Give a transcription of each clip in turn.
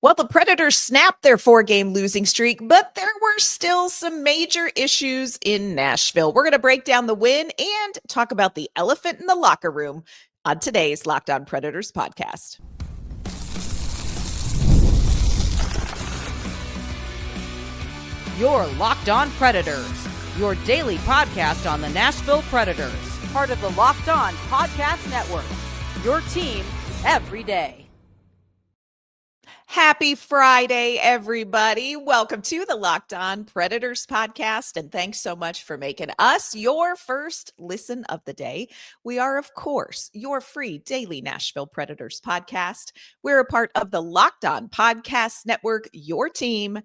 Well, the Predators snapped their 4-game losing streak, but there were still some major issues in Nashville. We're going to break down the win and talk about the elephant in the locker room on today's Locked On Predators podcast. You're Locked On Predators, your daily podcast on the Nashville Predators, part of the Locked On Podcast Network, your team every day. Happy Friday, everybody. Welcome to the Locked On Predators podcast, and thanks so much for making us your first listen of the day. We are, of course, your free daily Nashville Predators podcast. We're a part of the Locked On Podcast Network, your team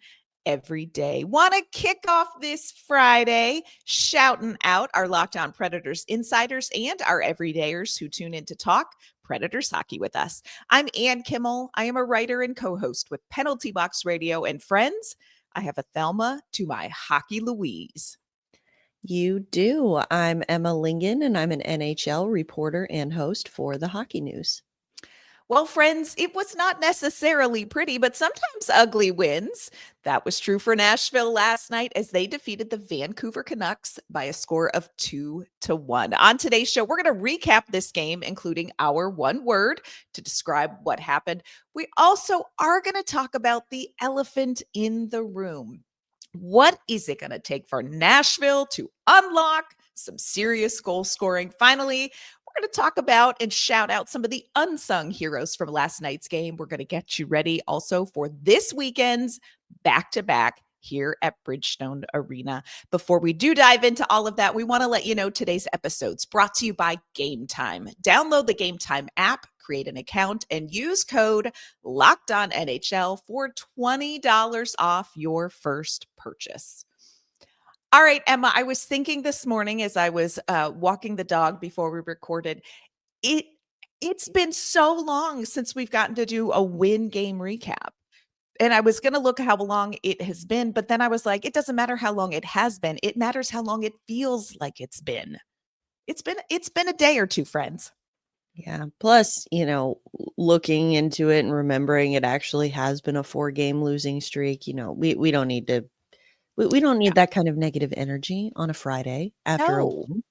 every day. Want to kick off this Friday shouting out our Locked On Predators insiders and our everydayers who tune in to talk Predators hockey with us. I'm Ann Kimmel. I am a writer and co-host with Penalty Box Radio and friends. I have a Thelma to my Hockey Louise. You do. I'm Emma Lingan, and I'm an NHL reporter and host for the Hockey News. Well, friends, it was not necessarily pretty, but sometimes ugly wins. That was true for Nashville last night as they defeated the Vancouver Canucks by a score of 2-1. On today's show, we're going to recap this game, including our one word to describe what happened. We also are going to talk about the elephant in the room. What is it going to take for Nashville to unlock some serious goal scoring? Finally, we're going to talk about and shout out some of the unsung heroes from last night's game. We're going to get you ready also for this weekend's back-to-back here at Bridgestone Arena. Before we do dive into all of that, we want to let you know today's episode's brought to you by Game Time. Download the Game Time app, create an account, and use code LOCKEDONNHL for $20 off your first purchase. All right, Emma, I was thinking this morning as I was walking the dog before we recorded, it's been so long since we've gotten to do a win game recap. And I was going to look at how long it has been, but then I was like, it doesn't matter how long it has been. It matters how long it feels like it's been. It's been a day or two, friends. Yeah. Plus, looking into it and remembering it actually has been a 4-game losing streak, we don't need to. We don't need that kind of negative energy on a Friday after a win.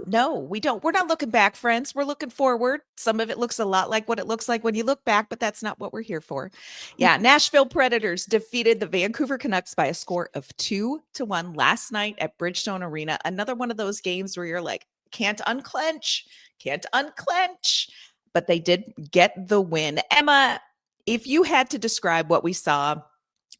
No, we don't. We're not looking back, friends. We're looking forward. Some of it looks a lot like what it looks like when you look back, but that's not what we're here for. Yeah, Nashville Predators defeated the Vancouver Canucks by a score of 2-1 last night at Bridgestone Arena. Another one of those games where you're like, can't unclench. But they did get the win. Emma, if you had to describe what we saw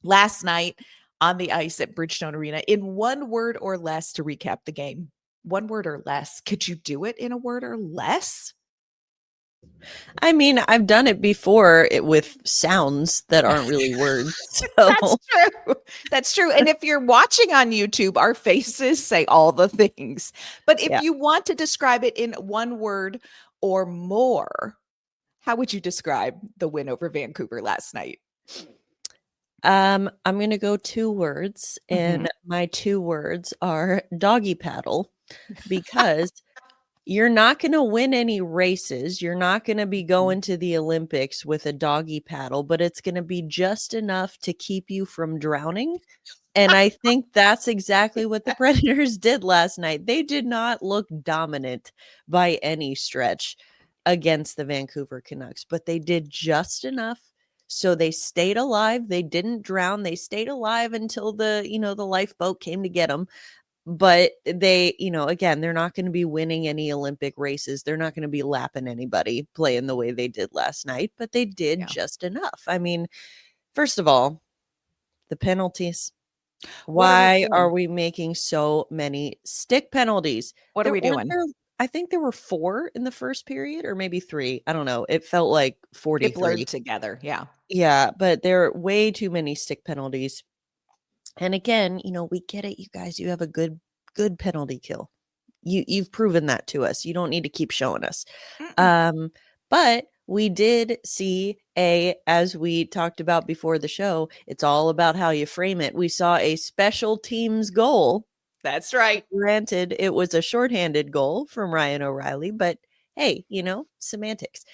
last night on the ice at Bridgestone Arena in one word or less to recap the game. One word or less. Could you do it in a word or less? I mean, I've done it before with sounds that aren't really words. So. That's true. And if you're watching on YouTube, our faces say all the things. But if you want to describe it in one word or more, how would you describe the win over Vancouver last night? I'm going to go 2 words, and my 2 words are doggy paddle, because you're not going to win any races. You're not going to be going to the Olympics with a doggy paddle, but it's going to be just enough to keep you from drowning. And I think that's exactly what the Predators did last night. They did not look dominant by any stretch against the Vancouver Canucks, but they did just enough. So they stayed alive. They didn't drown. They stayed alive until the lifeboat came to get them. But they, again, they're not going to be winning any Olympic races. They're not going to be lapping anybody playing the way they did last night, but they did just enough. I mean, first of all, the penalties. Why are we making so many stick penalties? What are we doing? I think there were 4 in the first period, or maybe 3. I don't know. It felt like 43. It blurred together. Yeah. Yeah, but there are way too many stick penalties. And again, we get it, you guys. You have a good penalty kill. You've proven that to us. You don't need to keep showing us. But we did see as we talked about before the show, it's all about how you frame it. We saw a special teams goal. That's right. Granted, it was a shorthanded goal from Ryan O'Reilly, but hey, semantics.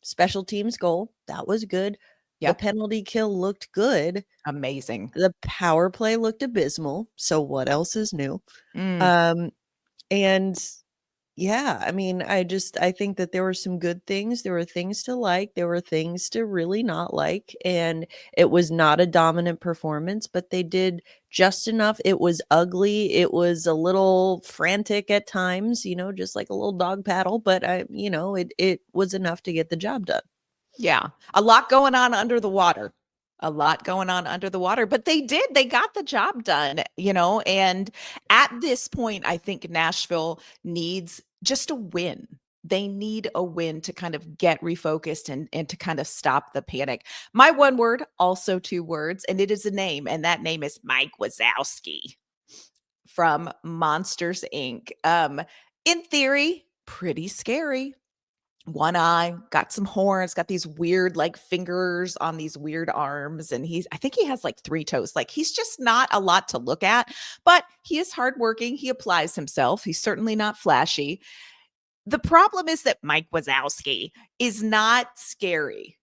Special teams goal, that was good. The Yep. penalty kill looked good. Amazing. The power play looked abysmal. So what else is new? Mm. Um, and yeah, I mean, I think that there were some good things. There were things to like. There were things to really not like. And it was not a dominant performance, but they did just enough. It was ugly. It was a little frantic at times, just like a little dog paddle, but it was enough to get the job done. Yeah. A lot going on under the water. A lot going on under the water, but they got the job done, and at this point, I think Nashville needs just a win. They need a win to kind of get refocused and to kind of stop the panic. My one word, also two words, and it is a name, and that name is Mike Wazowski from Monsters Inc. In theory, pretty scary. One eye, got some horns, got these weird like fingers on these weird arms. And I think he has like 3 toes. Like he's just not a lot to look at, but he is hardworking. He applies himself. He's certainly not flashy. The problem is that Mike Wazowski is not scary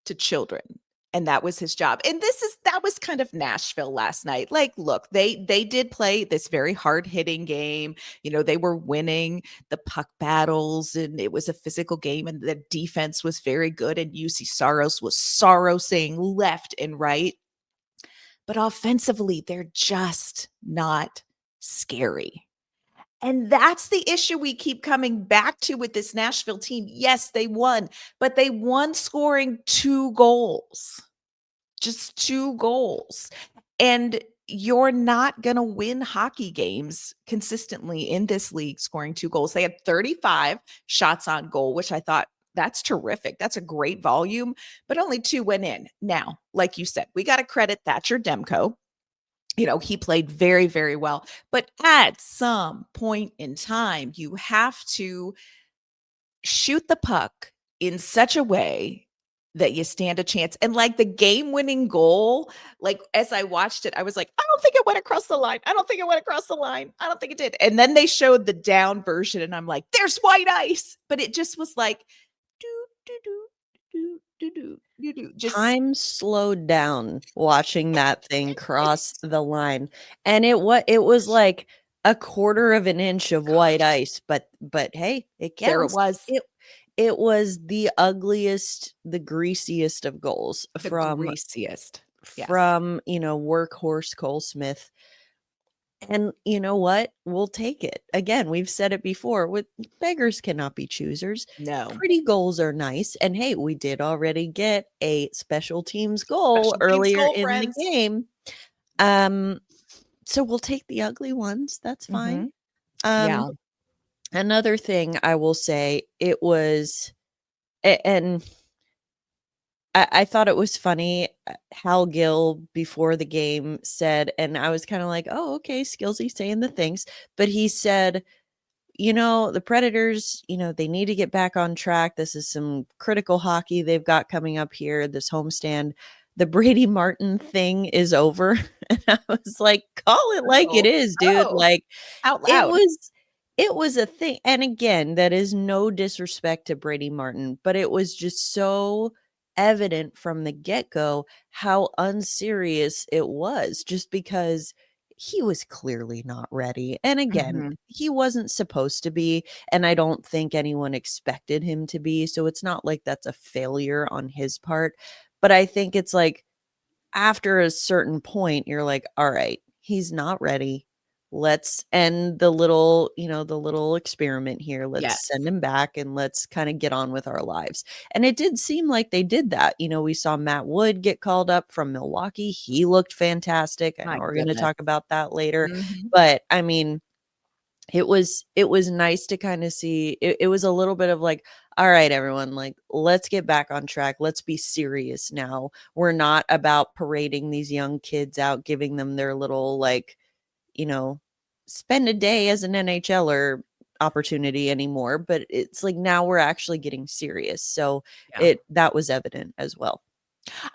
to children. And that was his job. And that was kind of Nashville last night. Like, look, they did play this very hard-hitting game. They were winning the puck battles, and it was a physical game, and the defense was very good. And UC Saros was sorrowing left and right. But offensively, they're just not scary. And that's the issue we keep coming back to with this Nashville team. Yes, they won, but they won scoring 2 goals. Just 2 goals. And you're not going to win hockey games consistently in this league scoring 2 goals. They had 35 shots on goal, which I thought that's terrific. That's a great volume, but only 2 went in. Now, like you said, we got to credit Thatcher Demko. He played very, very well. But at some point in time, you have to shoot the puck in such a way that you stand a chance. And like the game-winning goal, like as I watched it, I was like, I don't think it went across the line. I don't think it went across the line. I don't think it did. And then they showed the down version, and I'm like, there's white ice. But it just was like, do, do, do, do, do, do, do, do. Just Time slowed down watching that thing cross the line, and it was like a quarter of an inch of white ice, but hey, it counts. there it was. It was the ugliest, the greasiest of goals The from greasiest. Yes. Workhorse Cole Smith. And you know what? We'll take it. Again, we've said it before, with beggars cannot be choosers. No. Pretty goals are nice. And hey, we did already get a special teams goal Special teams earlier goal, in friends. the game. So we'll take the ugly ones. That's fine. Yeah. Another thing I will say, it was, and I thought it was funny, Hal Gill before the game said, and I was kind of like, oh, okay, Skillsy saying the things, but he said, the Predators, they need to get back on track. This is some critical hockey they've got coming up here, this homestand. The Brady Martin thing is over. And I was like, call it like it is, dude. Like, out loud. It was a thing. And again, that is no disrespect to Brady Martin, but it was just so evident from the get-go how unserious it was, just because he was clearly not ready. And again, he wasn't supposed to be, and I don't think anyone expected him to be. So it's not like that's a failure on his part. But I think it's like, after a certain point, you're like, all right, he's not ready. Let's end the little experiment here. Let's send him back and let's kind of get on with our lives. And it did seem like they did that. We saw Matt Wood get called up from Milwaukee. He looked fantastic. I know we're going to talk about that later. But I mean, it was nice to kind of see. It was a little bit of like, all right, everyone, like, let's get back on track. Let's be serious now. We're not about parading these young kids out, giving them their little, like, spend a day as an NHLer opportunity anymore. But it's like, now we're actually getting serious. So that was evident as well.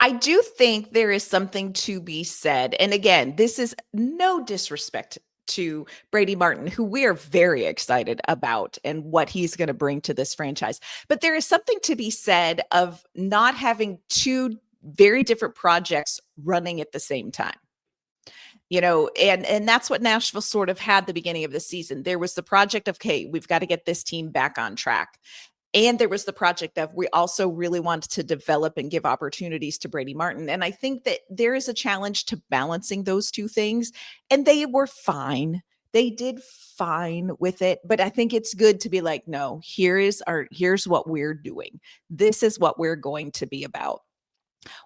I do think there is something to be said. And again, this is no disrespect to Brady Martin, who we are very excited about and what he's going to bring to this franchise. But there is something to be said of not having two very different projects running at the same time. And that's what Nashville sort of had the beginning of the season. There was the project of, okay, we've got to get this team back on track. And there was the project of, we also really wanted to develop and give opportunities to Brady Martin. And I think that there is a challenge to balancing those two things. And they were fine. They did fine with it. But I think it's good to be like, no, here's what we're doing. This is what we're going to be about.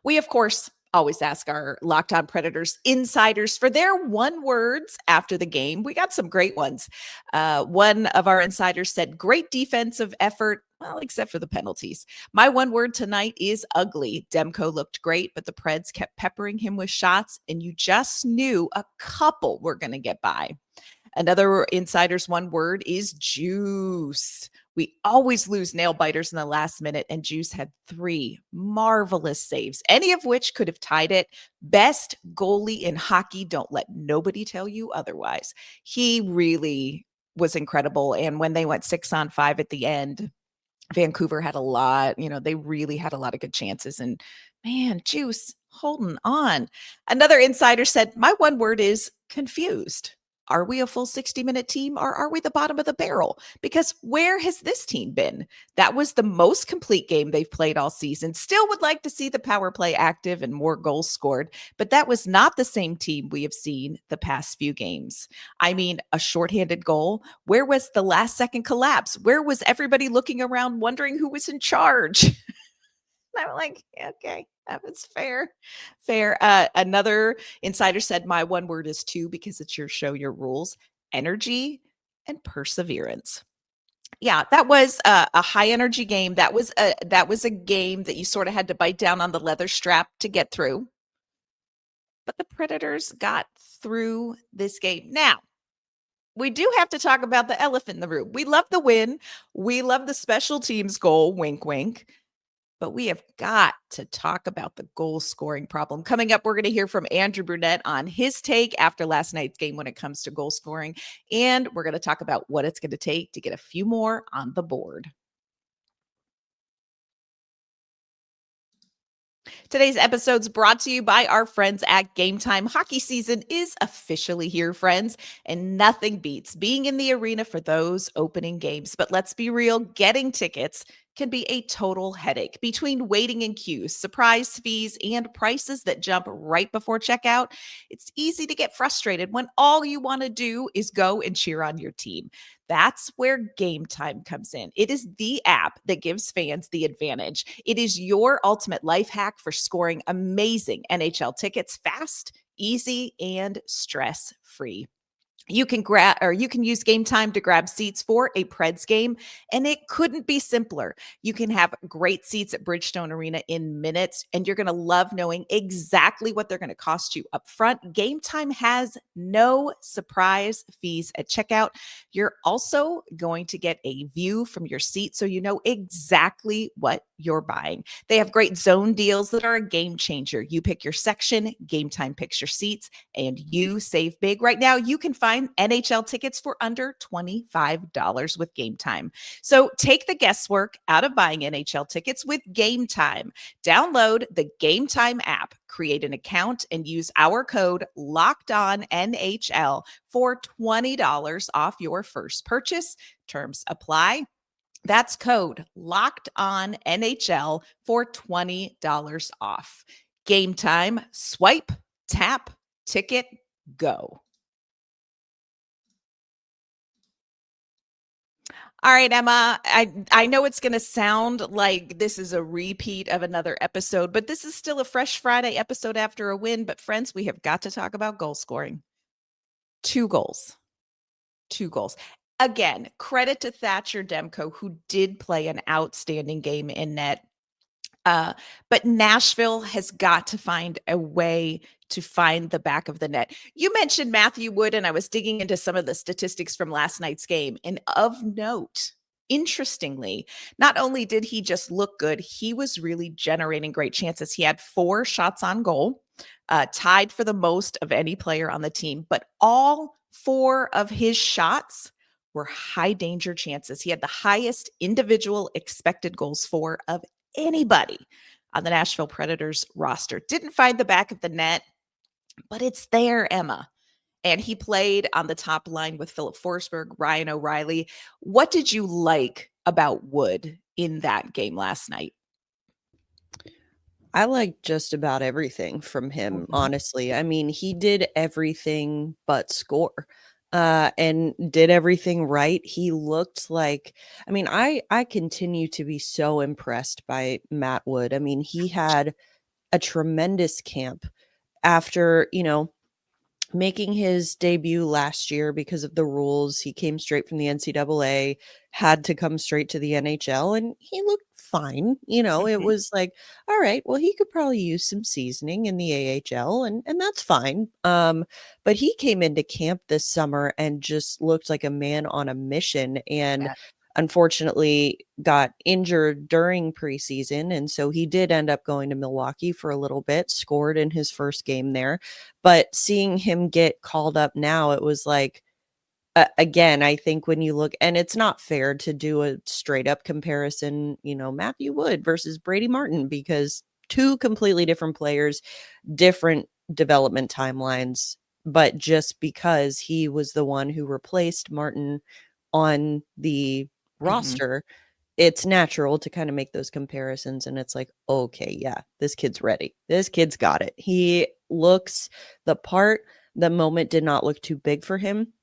We, of course, always ask our Locked On Predators insiders for their one words after the game. We got some great ones. One of our insiders said, great defensive effort. Well, except for the penalties. My one word tonight is ugly. Demko looked great, but the Preds kept peppering him with shots, and you just knew a couple were going to get by. Another insider's one word is juice. We always lose nail biters in the last minute, and Juice had 3 marvelous saves, any of which could have tied it. Best goalie in hockey. Don't let nobody tell you otherwise. He really was incredible. And when they went 6-on-5 at the end, Vancouver had a lot, they really had a lot of good chances. And man, Juice holding on. Another insider said, my one word is confused. Are we a full 60-minute team, or are we the bottom of the barrel? Because where has this team been? That was the most complete game they've played all season. Still would like to see the power play active and more goals scored, but that was not the same team we have seen the past few games. I mean, a shorthanded goal. Where was the last second collapse? Where was everybody looking around wondering who was in charge? I'm like, okay, that was fair. Another insider said, my one word is 2, because it's your show, your rules, energy and perseverance. Yeah, that was a high energy game. That was a game that you sort of had to bite down on the leather strap to get through. But the Predators got through this game. Now, we do have to talk about the elephant in the room. We love the win. We love the special teams goal, wink, wink. But we have got to talk about the goal scoring problem. Coming up, we're going to hear from Andrew Brunette on his take after last night's game when it comes to goal scoring. And we're going to talk about what it's going to take to get a few more on the board. Today's episode is brought to you by our friends at Game Time. Hockey season is officially here, friends, and nothing beats being in the arena for those opening games. But let's be real, getting tickets can be a total headache. Between waiting in queues, surprise fees, and prices that jump right before checkout, it's easy to get frustrated when all you want to do is go and cheer on your team. That's where Game Time comes in. It is the app that gives fans the advantage. It is your ultimate life hack for scoring amazing NHL tickets fast, easy, and stress-free. You can use Game Time to grab seats for a Preds game, and it couldn't be simpler. You can have great seats at Bridgestone Arena in minutes, and you're going to love knowing exactly what they're going to cost you up front. Game Time has no surprise fees at checkout. You're also going to get a view from your seat, so you know exactly what you're buying. They have great zone deals that are a game changer. You pick your section, Game Time picks your seats, and you save big. Right now, you can find NHL tickets for under $25 with Game Time. So take the guesswork out of buying NHL tickets with Game Time. Download the Game Time app, create an account, and use our code LOCKEDONNHL for $20 off your first purchase. Terms apply. That's code LOCKEDONNHL for $20 off. Game Time. Swipe, tap, ticket, go. All right, Emma, I know it's going to sound like this is a repeat of another episode, but this is still a Fresh Friday episode after a win. But friends, we have got to talk about goal scoring. 2 goals. Again, credit to Thatcher Demko, who did play an outstanding game in net. But Nashville has got to find a way to find the back of the net. You mentioned Matthew Wood, and I was digging into some of the statistics from last night's game. And of note, interestingly, not only did he just look good, he was really generating great chances. He had 4 shots on goal, tied for the most of any player on the team, but all 4 of his shots were high danger chances. He had the highest individual expected goals for of anybody on the Nashville Predators roster. Didn't find the back of the net, but it's there, Emma. And he played on the top line with Philip Forsberg, Ryan O'Reilly. What did you like about Wood in that game last night? I like just about everything from him, Mhm. honestly. I mean, he did everything but score. And did everything right. He looked like, I mean, I continue to be so impressed by Matt Wood. I mean, he had a tremendous camp after, making his debut last year because of the rules. He came straight from the NCAA, had to come straight to the NHL, and he looked fine. It Mhm. was like, all right, well, he could probably use some seasoning in the AHL, and that's fine. But he came into camp this summer and just looked like a man on a mission, and Yeah. unfortunately got injured during preseason, and so he did end up going to Milwaukee for a little bit, scored in his first game there. But seeing him get called up now, it was like, again, I think when you look, and it's not fair to do a straight up comparison, Matthew Wood versus Brady Martin, because two completely different players, different development timelines. But just because he was the one who replaced Martin on the Mhm. roster, it's natural to kind of make those comparisons. And it's like, okay, yeah, this kid's ready. This kid's got it. He looks the part. The moment did not look too big for him.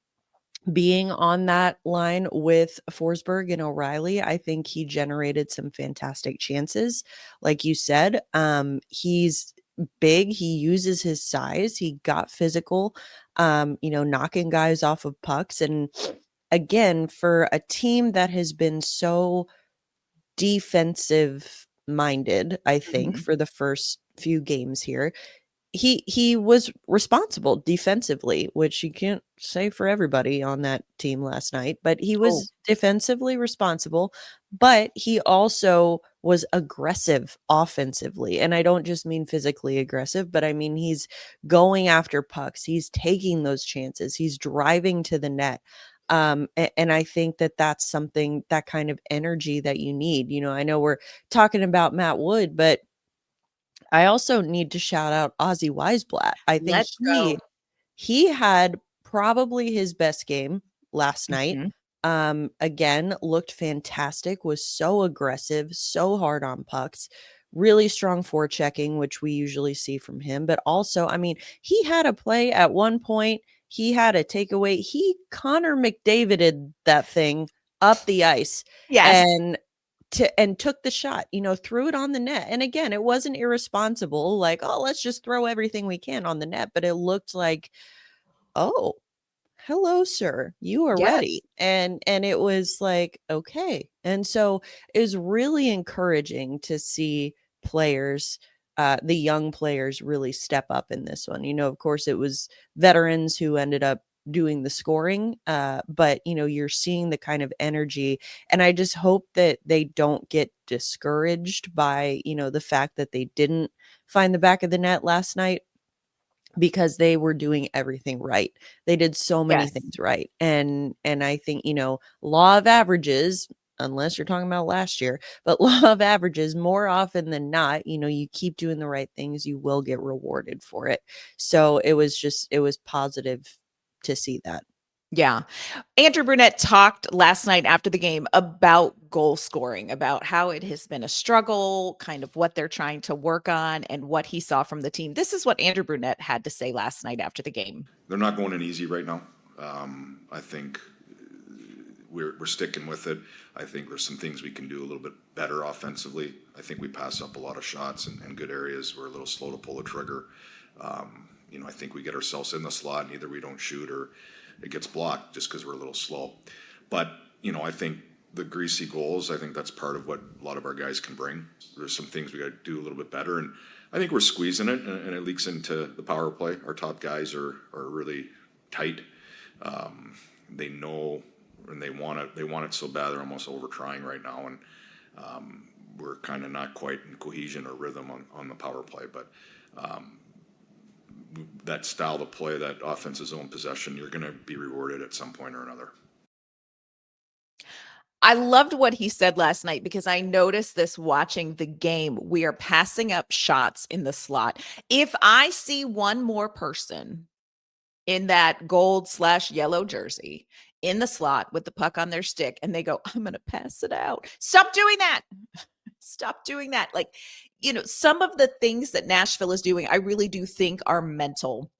Being on that line with Forsberg and O'Reilly, I think he generated some fantastic chances. Like you said, he's big. He uses his size. He got physical, knocking guys off of pucks. And again, for a team that has been so defensive minded, I think, Mhm. for the first few games here, he was responsible defensively, which you can't say for everybody on that team last night, but he Oh, was defensively responsible, but he also was aggressive offensively. And I don't just mean physically aggressive, but I mean he's going after pucks, he's taking those chances, he's driving to the net. And I think that that's something, that kind of energy that you need. I know we're talking about Matt Wood, but I also need to shout out Ozzy Weisblatt. I think let's go. he had probably his best game last night. Mhm. Again, looked fantastic, was so aggressive, so hard on pucks, really strong forechecking, which we usually see from him. But also, I mean, he had a play at one point, he had a takeaway. He Connor McDavided that thing up the ice. Yes. And took the shot, threw it on the net. And again, it wasn't irresponsible, like, oh, let's just throw everything we can on the net, but it looked like, oh, hello, sir, you are ready. Yes. And it was like, okay. And so it was really encouraging to see players, the young players, really step up in this one. Of course, it was veterans who ended up doing the scoring, but you're seeing the kind of energy, and I just hope that they don't get discouraged by the fact that they didn't find the back of the net last night, because they were doing everything right. They did so many Yes. things right. And I think, law of averages, unless you're talking about last year, but law of averages, more often than not, you keep doing the right things, you will get rewarded for it. So it was positive to see that. Yeah. Andrew Brunette talked last night after the game about goal scoring, about how it has been a struggle, kind of what they're trying to work on, and what he saw from the team. This is what Andrew Brunette had to say last night after the game. They're not going in easy right now. I think we're sticking with it. I think there's some things we can do a little bit better offensively. I think we pass up a lot of shots in good areas. We're a little slow to pull the trigger. I think we get ourselves in the slot and either we don't shoot or it gets blocked just because we're a little slow. But, I think the greasy goals, I think that's part of what a lot of our guys can bring. There's some things we got to do a little bit better. And I think we're squeezing it and it leaks into the power play. Our top guys are really tight. They know and they want it so bad they're almost over trying right now, and we're kind of not quite in cohesion or rhythm on the power play. But that style of play, that offensive zone possession, you're going to be rewarded at some point or another. I loved what he said last night because I noticed this watching the game. We are passing up shots in the slot. If I see one more person in that gold/yellow jersey in the slot with the puck on their stick and they go, I'm going to pass it out. Stop doing that. Stop doing that. Like, some of the things that Nashville is doing, I really do think are mental.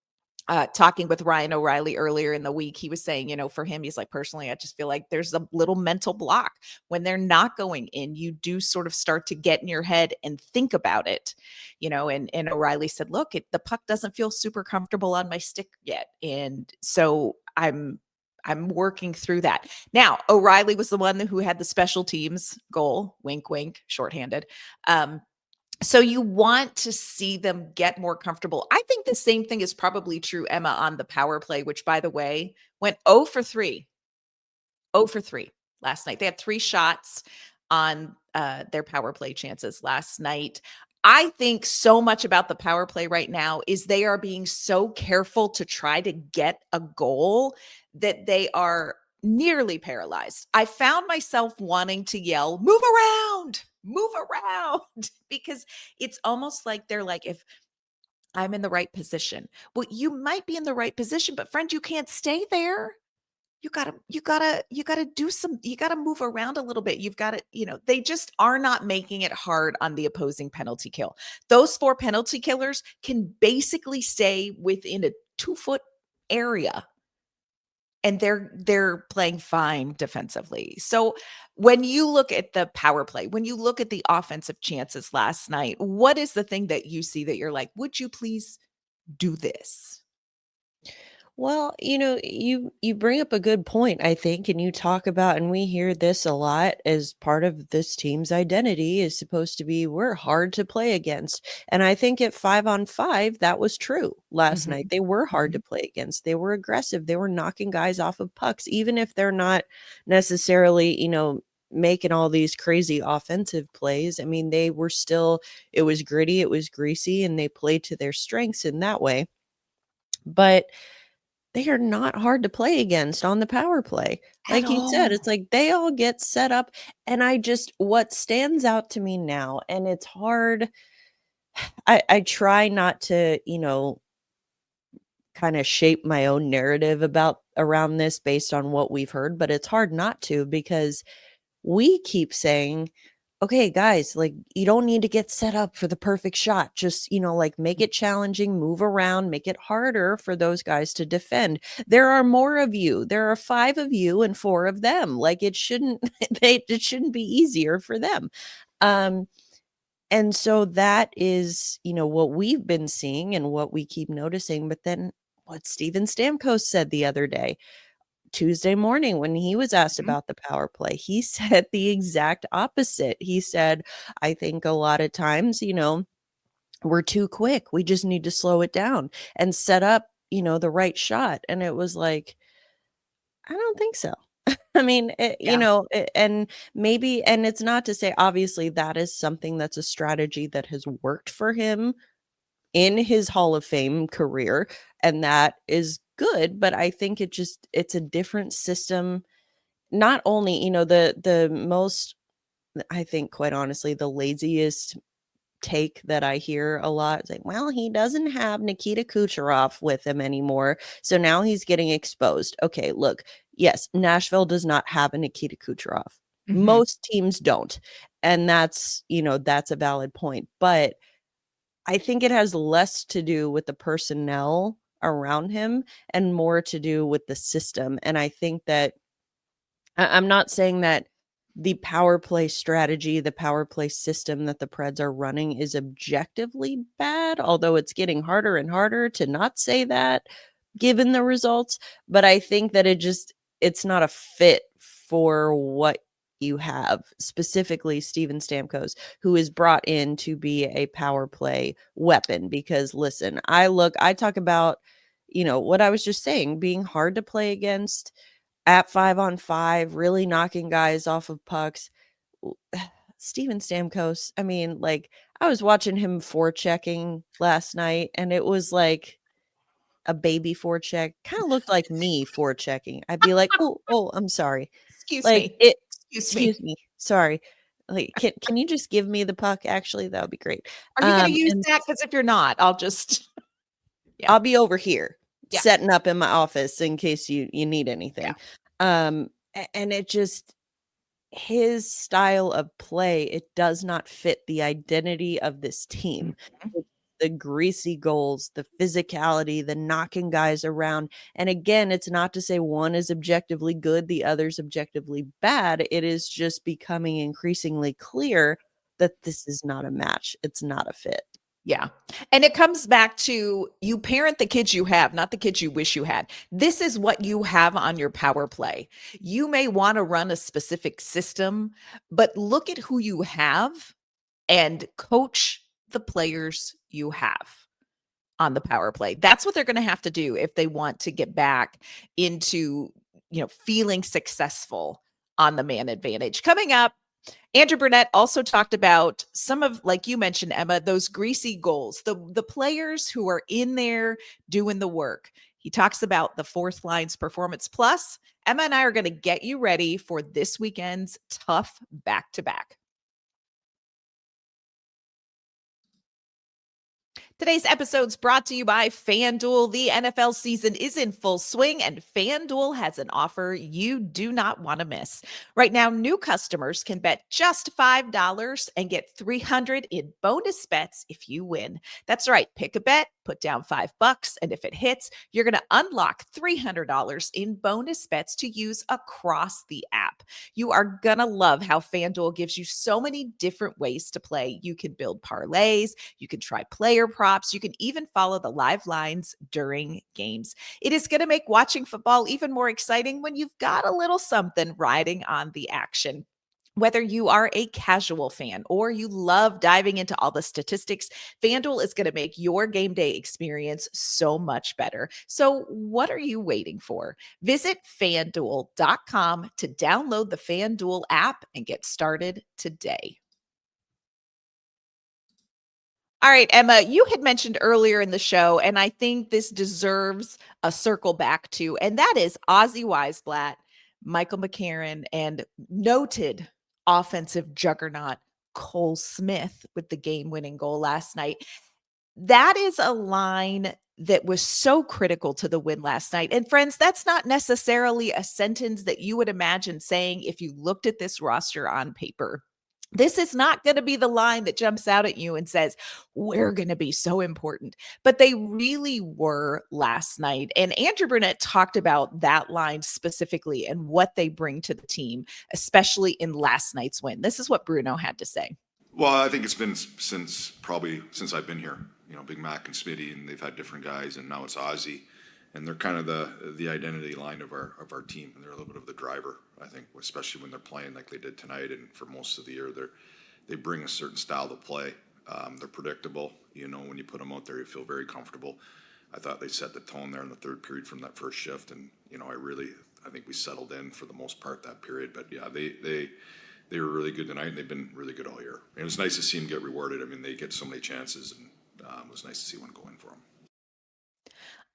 Talking with Ryan O'Reilly earlier in the week, he was saying, for him, he's like, personally, I just feel like there's a little mental block when they're not going in. You do sort of start to get in your head and think about it, and O'Reilly said, look, the puck doesn't feel super comfortable on my stick yet. And so I'm working through that. Now, O'Reilly was the one who had the special teams goal, wink, wink, shorthanded. So you want to see them get more comfortable. I think the same thing is probably true, Emma, on the power play, which, by the way, went 0 for 3. 0 for 3 last night. They had 3 shots on their power play chances last night. I think so much about the power play right now is they are being so careful to try to get a goal that they are nearly paralyzed. I found myself wanting to yell, move around, because it's almost like they're like, if I'm in the right position. Well, you might be in the right position, but friend, you can't stay there. You gotta move around a little bit. You've got to, they just are not making it hard on the opposing penalty kill. Those 4 penalty killers can basically stay within a 2-foot area. And they're playing fine defensively. So when you look at the power play, when you look at the offensive chances last night, what is the thing that you see that you're like, would you please do this? Well, you bring up a good point, I think, and you talk about, and we hear this a lot as part of this team's identity is supposed to be we're hard to play against. And I think at 5-on-5, that was true last night. They were hard to play against. They were aggressive. They were knocking guys off of pucks, even if they're not necessarily, making all these crazy offensive plays. I mean, they were still, it was gritty, it was greasy, and they played to their strengths in that way. But they are not hard to play against on the power play. Like you said, it's like they all get set up. And what stands out to me now, and it's hard, I try not to, kind of shape my own narrative around this based on what we've heard, but it's hard not to because we keep saying, okay, guys, like you don't need to get set up for the perfect shot. Just, like make it challenging, move around, make it harder for those guys to defend. There are more of you. There are 5 of you and 4 of them. Like it shouldn't be easier for them. And so that is, what we've been seeing and what we keep noticing. But then what Steven Stamkos said the other day, Tuesday morning, when he was asked about the power play, he said the exact opposite. He said, I think a lot of times, we're too quick. We just need to slow it down and set up, the right shot. And it was like, I don't think so. I mean, and maybe, and it's not to say, obviously, that is something that's a strategy that has worked for him in his Hall of Fame career, and that is good, but I think it's a different system. Not only, the most, I think, quite honestly, the laziest take that I hear a lot is like, well, he doesn't have Nikita Kucherov with him anymore, so now he's getting exposed. Okay, look, yes, Nashville does not have a Nikita Kucherov. Most teams don't, and that's a valid point, but I think it has less to do with the personnel around him and more to do with the system. And I think that I'm not saying that the power play strategy, the power play system that the Preds are running is objectively bad, although it's getting harder and harder to not say that given the results. But I think that it's not a fit for what you have, specifically Steven Stamkos, who is brought in to be a power play weapon. Because listen, I talk about, what I was just saying, being hard to play against at 5-on-5, really knocking guys off of pucks. Steven Stamkos, I mean, like, I was watching him forechecking last night, and it was like a baby forecheck. Kind of looked like me forechecking. I'd be like, oh, I'm sorry. Excuse Like me. Excuse me. Sorry. Like, can you just give me the puck? Actually, that would be great. Are you going to use And that? Because if you're not, I'll just, yeah. I'll be over here Yeah. setting up in my office in case you need anything. Yeah. And it just, his style of play, it does not fit the identity of this team. Mhm. The greasy goals, the physicality, the knocking guys around. And again, it's not to say one is objectively good, the other's objectively bad. It is just becoming increasingly clear that this is not a match. It's not a fit. Yeah. And it comes back to you parent the kids you have, not the kids you wish you had. This is what you have on your power play. You may want to run a specific system, but look at who you have and coach the players you have on the power play. That's what they're going to have to do if they want to get back into, feeling successful on the man advantage. Coming up, Andrew Brunette also talked about some of, like you mentioned, Emma, those greasy goals, the players who are in there doing the work. He talks about the fourth line's performance plus. Emma and I are going to get you ready for this weekend's tough back-to-back. Today's episode is brought to you by FanDuel. The NFL season is in full swing, and FanDuel has an offer you do not want to miss. Right now, new customers can bet just $5 and get $300 in bonus bets if you win. That's right. Pick a bet, put down $5, and if it hits, you're going to unlock $300 in bonus bets to use across the app. You are going to love how FanDuel gives you so many different ways to play. You can build parlays, you can try player props, you can even follow the live lines during games. It is going to make watching football even more exciting when you've got a little something riding on the action. Whether you are a casual fan or you love diving into all the statistics, FanDuel is going to make your game day experience so much better. So what are you waiting for? Visit FanDuel.com to download the FanDuel app and get started today. All right, Emma, you had mentioned earlier in the show, and I think this deserves a circle back to, and that is Ozzy Weisblatt, Michael McCarron, and noted offensive juggernaut Cole Smith with the game-winning goal last night. That is a line that was so critical to the win last night. And friends, that's not necessarily a sentence that you would imagine saying if you looked at this roster on paper. This is not going to be the line that jumps out at you and says, we're going to be so important. But they really were last night. And Andrew Brunette talked about that line specifically and what they bring to the team, especially in last night's win. This is what Bruno had to say. Well, I think it's been since I've been here. Big Mac and Smitty, and they've had different guys, and now it's Ozzy, and they're kind of the identity line of our team, and they're a little bit of the driver. I think, especially when they're playing like they did tonight, and for most of the year, they bring a certain style to play. They're predictable. When you put them out there, you feel very comfortable. I thought they set the tone there in the third period from that first shift, and I think we settled in for the most part that period. But yeah, they were really good tonight, and they've been really good all year. And it was nice to see them get rewarded. I mean, they get so many chances, and it was nice to see one go in for them.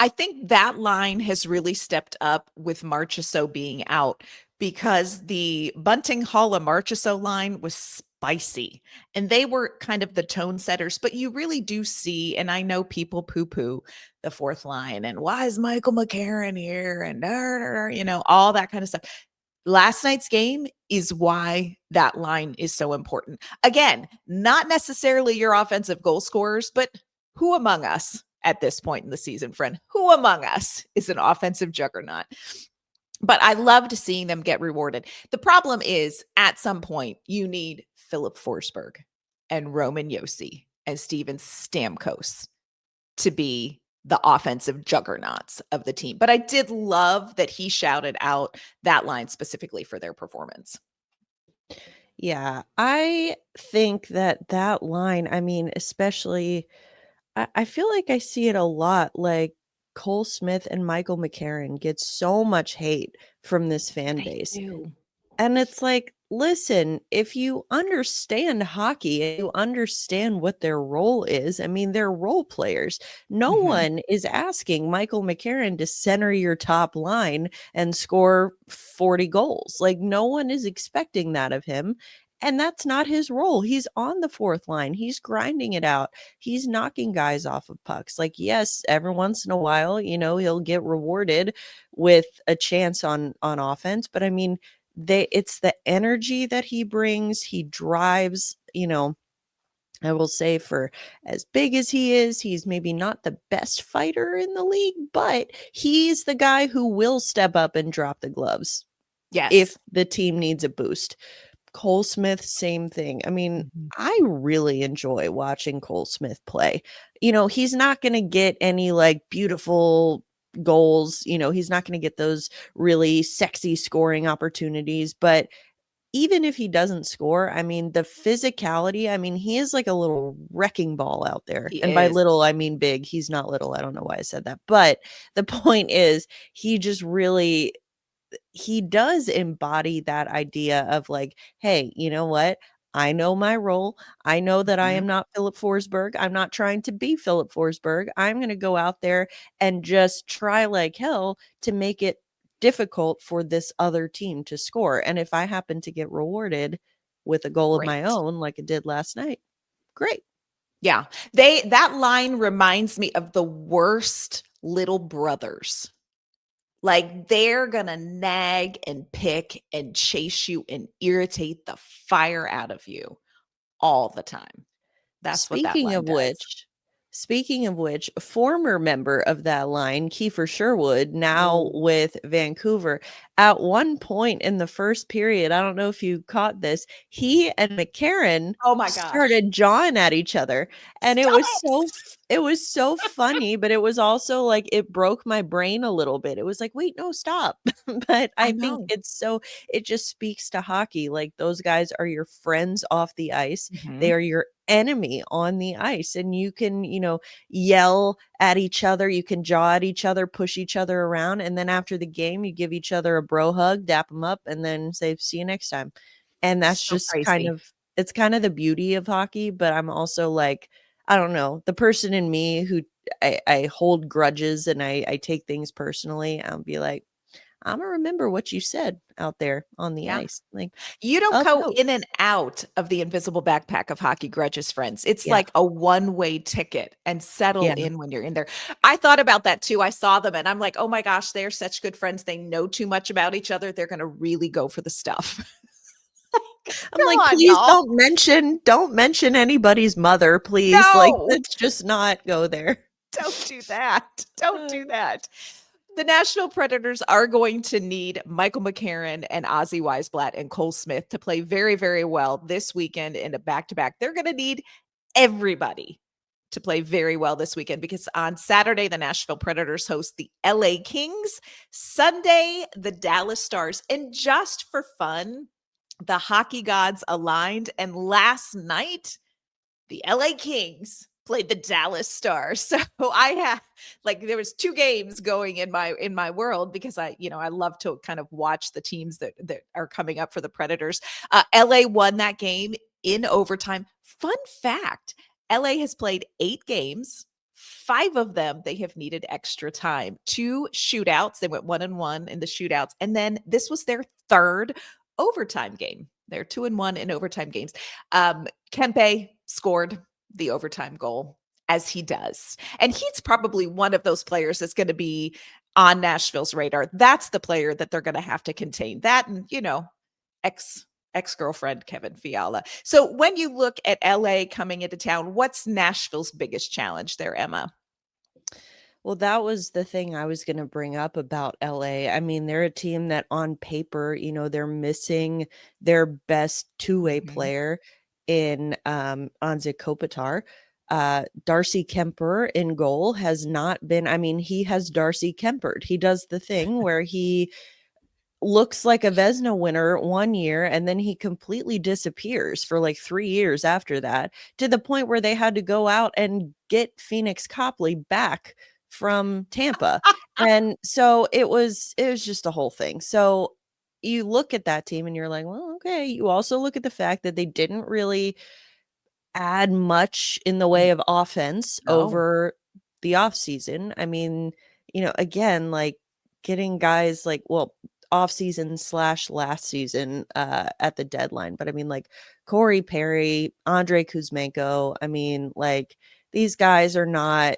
I think that line has really stepped up with Marchessault being out, because the Bunting Halla Marchessault line was spicy and they were kind of the tone setters. But you really do see, and I know people poo-poo the fourth line and why is Michael McCarron here and all that kind of stuff. Last night's game is why that line is so important. Again, not necessarily your offensive goal scorers, but who among us at this point in the season, friend, who among us is an offensive juggernaut? But I loved seeing them get rewarded. The problem is, at some point, you need Philip Forsberg and Roman Josi and Steven Stamkos to be the offensive juggernauts of the team. But I did love that he shouted out that line specifically for their performance. Yeah, I think that line, I mean, especially, I feel like I see it a lot. Like, Cole Smith and Michael McCarron get so much hate from this fan base. And it's like, listen, if you understand hockey and you understand what their role is, I mean, they're role players. No Mhm. one is asking Michael McCarron to center your top line and score 40 goals. Like, no one is expecting that of him. And that's not his role. He's on the fourth line. He's grinding it out. He's knocking guys off of pucks. Like, yes, every once in a while, he'll get rewarded with a chance on offense. But I mean, it's the energy that he brings. He drives, I will say, for as big as he is, he's maybe not the best fighter in the league, but he's the guy who will step up and drop the gloves if Yes. the team needs a boost. Cole Smith, same thing. I mean, Mhm. I really enjoy watching Cole Smith play. He's not going to get any like beautiful goals. He's not going to get those really sexy scoring opportunities, but even if he doesn't score, I mean, the physicality, I mean, he is like a little wrecking ball out there. He And by is. little, I mean big. He's not little. I don't know why I said that. But the point is, he just really he does embody that idea of like, hey, you know what? I know my role. I know that I Mhm. am not Philip Forsberg. I'm not trying to be Philip Forsberg. I'm going to go out there and just try like hell to make it difficult for this other team to score. And if I happen to get rewarded with a goal of my Great. own, like I did last night, great. Yeah. That line reminds me of the worst little brothers. Like, they're gonna nag and pick and chase you and irritate the fire out of you all the time. That's what that Speaking line of does. which, speaking of which, a former member of that line, Kiefer Sherwood, now Ooh. with Vancouver, at one point in the first period, I don't know if you caught this, he and McCarron Oh my gosh. started jawing at each other, and Stop it was so funny, but it was also like it broke my brain a little bit. It was like, wait, no, stop. But I I think know. it just speaks to hockey. Like, those guys are your friends off the ice. They Mhm. are your enemy on the ice, and you can, yell at each other, you can jaw at each other, push each other around, and then after the game you give each other a bro hug, dap them up, and then say see you next time. And that's So just crazy. it's kind of the beauty of hockey. But I'm also like, I don't know, the person in me who I hold grudges and I take things personally. I'll be like, I'm gonna remember what you said out there on the Yeah. ice. Like, You don't up go note. in and out of the invisible backpack of hockey grudges, friends. It's Yeah. like a one-way ticket, and settle Yeah. in when you're in there. I thought about that too. I saw them and I'm like, "Oh my gosh, they're such good friends. They know too much about each other. They're gonna really go for the stuff." I'm Come like, on, please y'all. don't mention anybody's mother, please. Like, No, let's just not go there. don't do that. Don't Uh, do that. The Nashville Predators are going to need Michael McCarron and Ozzy Weisblatt and Cole Smith to play very, very well this weekend in a back-to-back. They're going to need everybody to play very well this weekend, because on Saturday, the Nashville Predators host the LA Kings. Sunday, the Dallas Stars. And just for fun, the hockey gods aligned. And last night, the LA Kings played the Dallas Stars. So I have, like, there was two games going in my world, because I love to kind of watch the teams that are coming up for the Predators. LA won that game in overtime. Fun fact, LA has played 8 games. 5 of them they have needed extra time. 2 shootouts. They went 1-1 in the shootouts. And then this was their third overtime game. They're 2-1 in overtime games. Kempe scored the overtime goal, as he does. And he's probably one of those players that's going to be on Nashville's radar. That's the player that they're going to have to contain. That, and, ex ex-girlfriend Kevin Fiala. So when you look at LA coming into town, what's Nashville's biggest challenge there, Emma? well, that was the thing I was going to bring up about LA. I mean, they're a team that on paper, they're missing their best two-way Mhm. player in Anze Kopitar. Darcy Kemper in goal has not been, I mean, he has Darcy Kempered. He does the thing where he looks like a Vezina winner one year and then he completely disappears for like 3 years after that, to the point where they had to go out and get Phoenix Copley back from Tampa. And so it was just a whole thing. So you look at that team and you're like, well, okay. You also look at the fact that they didn't really add much in the way of offense No. over the offseason. I mean, again, like getting guys like, well, offseason / last season at the deadline. But I mean, like Corey Perry, Andrei Kuzmenko. I mean, like these guys are not,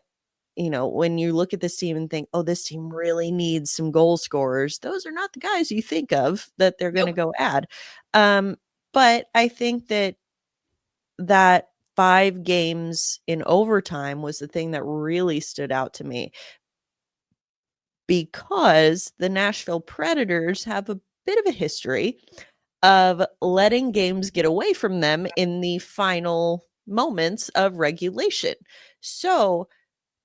when you look at this team and think, oh, this team really needs some goal scorers, those are not the guys you think of that they're going to go add. But I think that 5 games in overtime was the thing that really stood out to me, because the Nashville Predators have a bit of a history of letting games get away from them in the final moments of regulation. So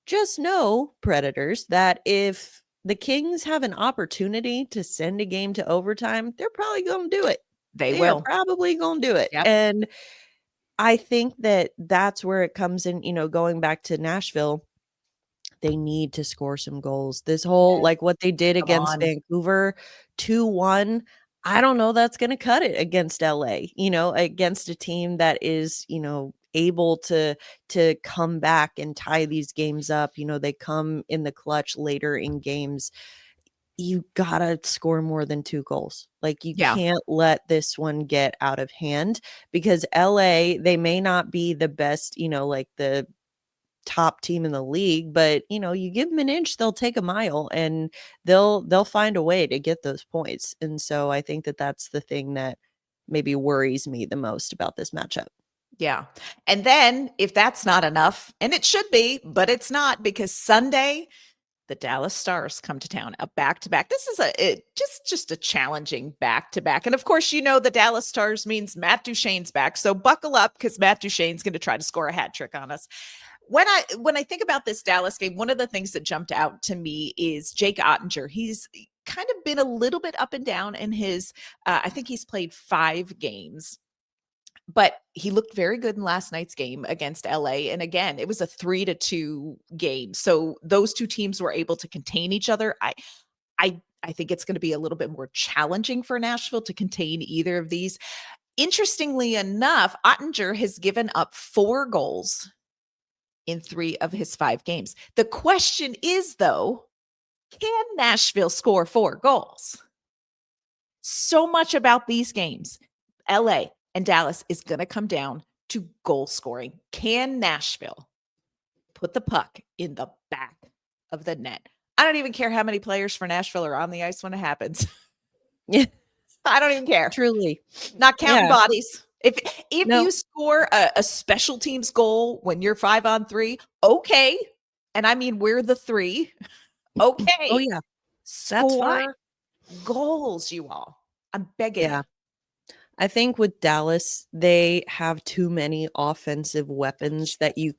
just know, Predators, that if the Kings have an opportunity to send a game to overtime, they're probably going to do it. They Are will. probably going to do it. Yep. And I think that that's where it comes in, going back to Nashville, they need to score some goals. This whole, like what they did against on. Vancouver 2-1, I don't know that's going to cut it against LA, against a team that is, able to come back and tie these games up. They come in the clutch later in games. You gotta score more than 2 goals. Like, you Yeah. can't let this one get out of hand, because LA, they may not be the best, like the top team in the league, but you give them an inch, they'll take a mile, and they'll find a way to get those points. And so I think that that's the thing that maybe worries me the most about this matchup. Yeah. And then if that's not enough, and it should be, but it's not, because Sunday the Dallas Stars come to town, a back-to-back. This is just a challenging back-to-back. And of course, the Dallas Stars means Matt Duchene's back. So buckle up, because Matt Duchene's going to try to score a hat trick on us. When I think about this Dallas game, one of the things that jumped out to me is Jake Ottinger. He's kind of been a little bit up and down in his, I think he's played 5 games. But he looked very good in last night's game against LA. And again, it was a 3-2 game. So those 2 teams were able to contain each other. I think it's going to be a little bit more challenging for Nashville to contain either of these. Interestingly enough, Ottinger has given up 4 goals in 3 of his 5 games. The question is, though, can Nashville score 4 goals? So much about these games, LA and Dallas, is going to come down to goal scoring. Can Nashville put the puck in the back of the net? I don't even care how many players for Nashville are on the ice when it happens. Yeah. I don't even care. Truly. Not counting bodies. If No. you score a special teams goal when you're 5-on-3, okay. And I mean, we're the 3. Okay. Oh, yeah. That's fine. Score goals, you all. I'm begging. Yeah. I think with Dallas, they have too many offensive weapons that you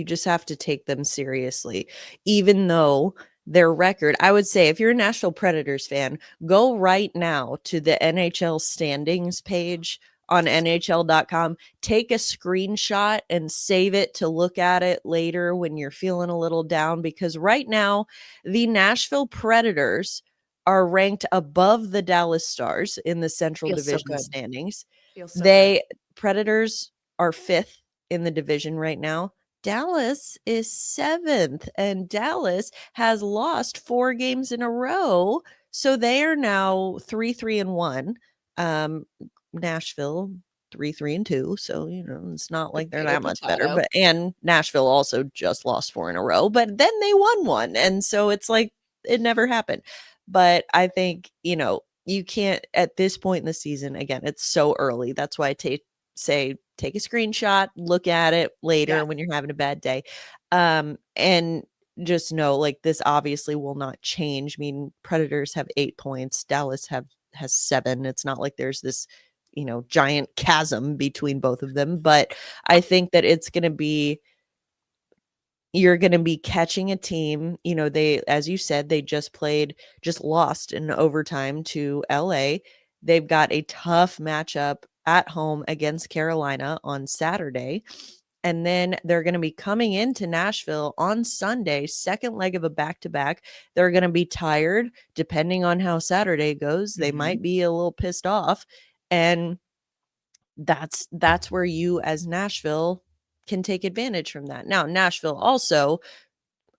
just have to take them seriously. Even though their record, I would say, if you're a Nashville Predators fan, go right now to the NHL standings page on NHL.com, take a screenshot and save it to look at it later when you're feeling a little down, because right now the Nashville Predators are ranked above the Dallas Stars in the Central Feels so Division good. standings. Feels so good. Predators are 5th in the division right now. Dallas is 7th, and Dallas has lost 4 games in a row. So they are now 3-1. Nashville 3-2. So, it's not like they're that much better. But and Nashville also just lost 4 in a row, but then they won 1. And so it's like it never happened. But I think, you can't, at this point in the season, again, it's so early. That's why I say take a screenshot, look at it later when you're having a bad day. And just know, like, this obviously will not change. I mean, Predators have 8 points. Dallas has 7. It's not like there's this, giant chasm between both of them. But I think that you're going to be catching a team, they, as you said, they just lost in overtime to LA. They've got a tough matchup at home against Carolina on Saturday. And then they're going to be coming into Nashville on Sunday, second leg of a back-to-back. They're going to be tired, depending on how Saturday goes. They might be a little pissed off. And that's where you as Nashville can take advantage from that. Now, Nashville also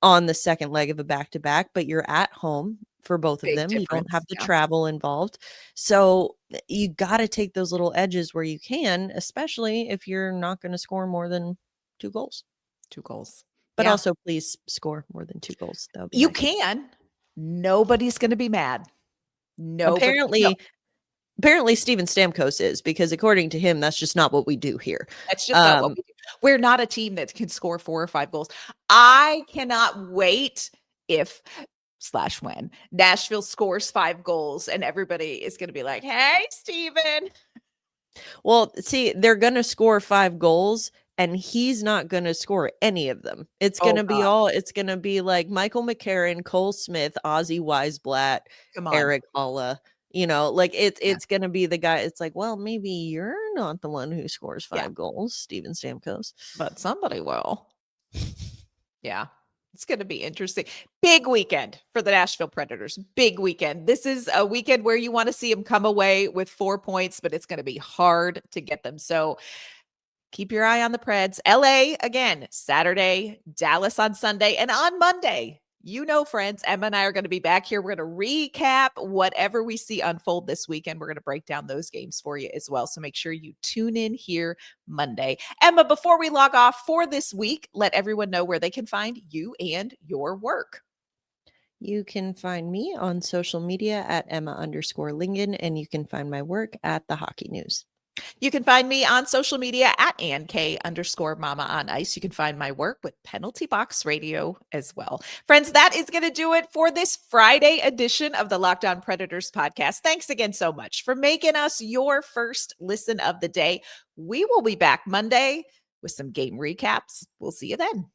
on the second leg of a back-to-back, but you're at home for both of Big them. You don't difference, have the yeah. travel involved. So you got to take those little edges where you can, especially if you're not going to score more than 2 goals. 2 goals. But Yeah. also please score more than 2 goals. That would be You nice. can. Nobody's going to be mad. Apparently Steven Stamkos is, because according to him, that's just not what we do here. That's just not what we do. We're not a team that can score 4 or 5 goals. I cannot wait if/when Nashville scores 5 goals and everybody is going to be like, "Hey, Steven." Well, see, they're going to score 5 goals and he's not going to score any of them. It's going to be it's going to be like Michael McCarron, Cole Smith, Ozzy Weisblatt, Come on. Eric Holla. Like it's going to be the guy. It's like, well, maybe you're not the one who scores 5 goals, Steven Stamkos, but somebody will. Yeah. It's going to be interesting. Big weekend for the Nashville Predators. Big weekend. This is a weekend where you want to see them come away with 4 points, but it's going to be hard to get them. So keep your eye on the Preds. LA again, Saturday, Dallas on Sunday, and on Monday. Friends, Emma and I are going to be back here. We're going to recap whatever we see unfold this weekend. We're going to break down those games for you as well. So make sure you tune in here Monday. Emma, before we log off for this week, let everyone know where they can find you and your work. You can find me on social media at Emma_Lingan, and you can find my work at the Hockey News. You can find me on social media at AnnK_Mama on Ice. You can find my work with Penalty Box Radio as well. Friends, that is going to do it for this Friday edition of the Locked On Predators podcast. Thanks again so much for making us your first listen of the day. We will be back Monday with some game recaps. We'll see you then.